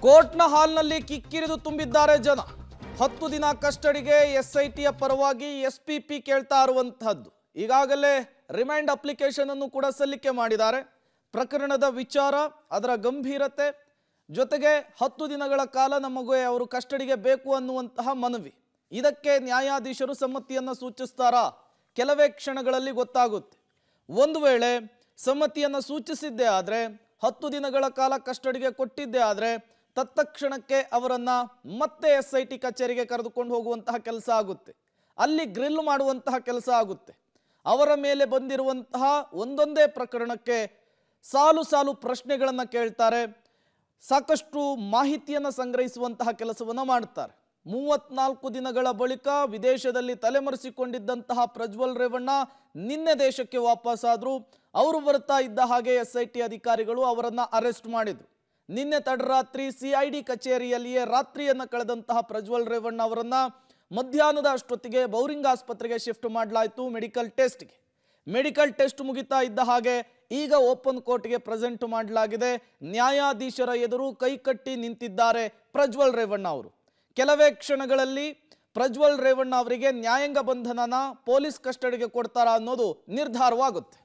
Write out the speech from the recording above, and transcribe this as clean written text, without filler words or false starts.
ಕೋರ್ಟ್ನ ಹಾಲ್ನಲ್ಲಿ ಕಿಕ್ಕಿರಿದು ತುಂಬಿದ್ದಾರೆ ಜನ. 10 ದಿನ ಕಸ್ಟಡಿಗೆ ಎಸ್ಐಟಿಯ ಪರವಾಗಿ ಎಸ್ಪಿಪಿ ಕೇಳ್ತಾ ಇರುವಂತಹದ್ದು. ಈಗಾಗಲೇ ರಿಮೈಂಡ್ ಅಪ್ಲಿಕೇಶನ್ ಅನ್ನು ಕೂಡ ಸಲ್ಲಿಕೆ ಮಾಡಿದ್ದಾರೆ. ಪ್ರಕರಣದ ವಿಚಾರ, ಅದರ ಗಂಭೀರತೆ ಜೊತೆಗೆ 10 ದಿನಗಳ ಕಾಲ ನಮಗೆ ಅವರು ಕಸ್ಟಡಿಗೆ ಬೇಕು ಅನ್ನುವಂತಹ ಮನವಿ. ಇದಕ್ಕೆ ನ್ಯಾಯಾಧೀಶರು ಸಮ್ಮತಿಯನ್ನು ಸೂಚಿಸ್ತಾರಾ? ಕೆಲವೇ ಕ್ಷಣಗಳಲ್ಲಿ ಗೊತ್ತಾಗುತ್ತೆ. ಒಂದು ವೇಳೆ ಸಮ್ಮತಿಯನ್ನು ಸೂಚಿಸಿದ್ದೇ ಆದರೆ, 10 ದಿನಗಳ ಕಾಲ ಕಸ್ಟಡಿಗೆ ಕೊಟ್ಟಿದ್ದೇ ಆದರೆ ತತ್ಕ್ಷಣಕ್ಕೆ ಅವರನ್ನು ಮತ್ತೆ ಎಸ್ಐಟಿ ಕಚೇರಿಗೆ ಕರೆದುಕೊಂಡು ಹೋಗುವಂತಹ ಕೆಲಸ ಆಗುತ್ತೆ. ಅಲ್ಲಿ ಗ್ರಿಲ್ ಮಾಡುವಂತಹ ಕೆಲಸ ಆಗುತ್ತೆ. ಅವರ ಮೇಲೆ ಬಂದಿರುವಂತಹ ಒಂದೊಂದೇ ಪ್ರಕರಣಕ್ಕೆ ಸಾಲು ಸಾಲು ಪ್ರಶ್ನೆಗಳನ್ನು ಕೇಳ್ತಾರೆ. ಸಾಕಷ್ಟು ಮಾಹಿತಿಯನ್ನು ಸಂಗ್ರಹಿಸುವಂತಹ ಕೆಲಸವನ್ನು ಮಾಡ್ತಾರೆ. 34 ದಿನಗಳ ಬಳಿಕ ವಿದೇಶದಲ್ಲಿ ತಲೆಮರೆಸಿಕೊಂಡಿದ್ದಂತಹ ಪ್ರಜ್ವಲ್ ರೇವಣ್ಣ ನಿನ್ನೆ ದೇಶಕ್ಕೆ ವಾಪಸ್ಸಾದರು. ಅವರು ಬರ್ತಾ ಇದ್ದ ಹಾಗೆ ಎಸ್ಐಟಿ ಅಧಿಕಾರಿಗಳು ಅವರನ್ನು ಅರೆಸ್ಟ್ ಮಾಡಿದರು. ನಿನ್ನೆ ತಡರಾತ್ರಿ ಸಿಐಡಿ ಕಚೇರಿಯಲ್ಲಿಯೇ ರಾತ್ರಿಯನ್ನು ಕಳೆದಂತಹ ಪ್ರಜ್ವಲ್ ರೇವಣ್ಣ ಅವರನ್ನು ಮಧ್ಯಾಹ್ನದ ಅಷ್ಟೊತ್ತಿಗೆ ಬೌರಿಂಗ್ ಆಸ್ಪತ್ರೆಗೆ ಶಿಫ್ಟ್ ಮಾಡಲಾಯಿತು ಮೆಡಿಕಲ್ ಟೆಸ್ಟ್ ಮುಗಿತಾ ಇದ್ದ ಹಾಗೆ ಈಗ ಓಪನ್ ಕೋರ್ಟ್ಗೆ ಪ್ರೆಸೆಂಟ್ ಮಾಡಲಾಗಿದೆ. ನ್ಯಾಯಾಧೀಶರ ಎದುರು ಕೈಕಟ್ಟಿ ನಿಂತಿದ್ದಾರೆ ಪ್ರಜ್ವಲ್ ರೇವಣ್ಣ ಅವರು. ಕೆಲವೇ ಕ್ಷಣಗಳಲ್ಲಿ ಪ್ರಜ್ವಲ್ ರೇವಣ್ಣ ಅವರಿಗೆ ನ್ಯಾಯಾಂಗ ಬಂಧನನ ಪೊಲೀಸ್ ಕಸ್ಟಡಿಗೆ ಕೊಡ್ತಾರಾ ಅನ್ನೋದು ನಿರ್ಧಾರವಾಗುತ್ತೆ.